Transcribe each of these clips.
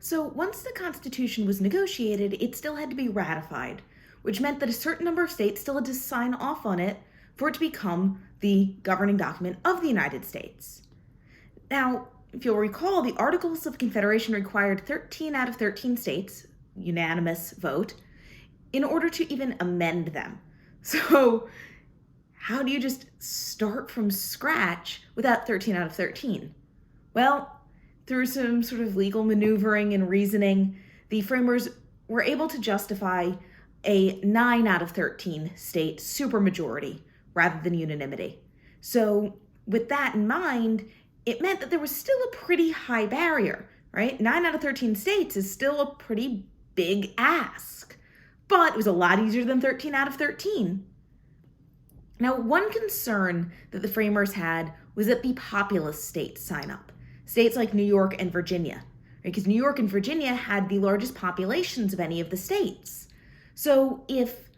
So once the Constitution was negotiated, it still had to be ratified, which meant that a certain number of states still had to sign off on it for it to become the governing document of the United States. Now, if you'll recall, the Articles of Confederation required 13 out of 13 states, unanimous vote, in order to even amend them. So how do you just start from scratch without 13 out of 13? Well, through some sort of legal maneuvering and reasoning, the framers were able to justify a 9 out of 13 state supermajority rather than unanimity. So with that in mind, it meant that there was still a pretty high barrier, right? 9 out of 13 states is still a pretty big ask, but it was a lot easier than 13 out of 13. Now, one concern that the framers had was that the populous states sign up. States like New York and Virginia, right? Because New York and Virginia had the largest populations of any of the states. So if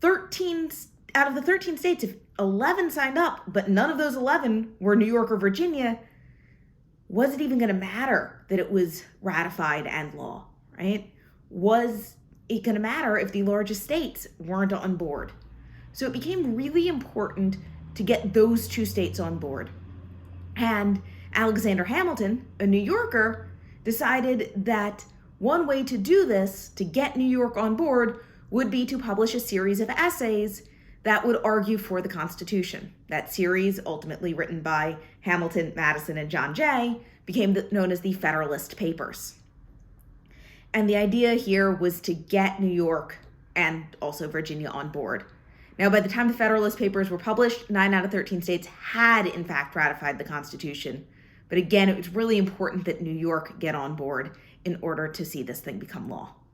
13 out of the 13 states, if 11 signed up, but none of those 11 were New York or Virginia, was it even going to matter that it was ratified and law, right? Was it going to matter if the largest states weren't on board? So it became really important to get those two states on board. And Alexander Hamilton, a New Yorker, decided that one way to do this, to get New York on board, would be to publish a series of essays that would argue for the Constitution. That series, ultimately written by Hamilton, Madison, and John Jay, became known as the Federalist Papers. And the idea here was to get New York and also Virginia on board. Now, by the time the Federalist Papers were published, 9 out of 13 states had, in fact, ratified the Constitution. But again, it was really important that New York get on board in order to see this thing become law.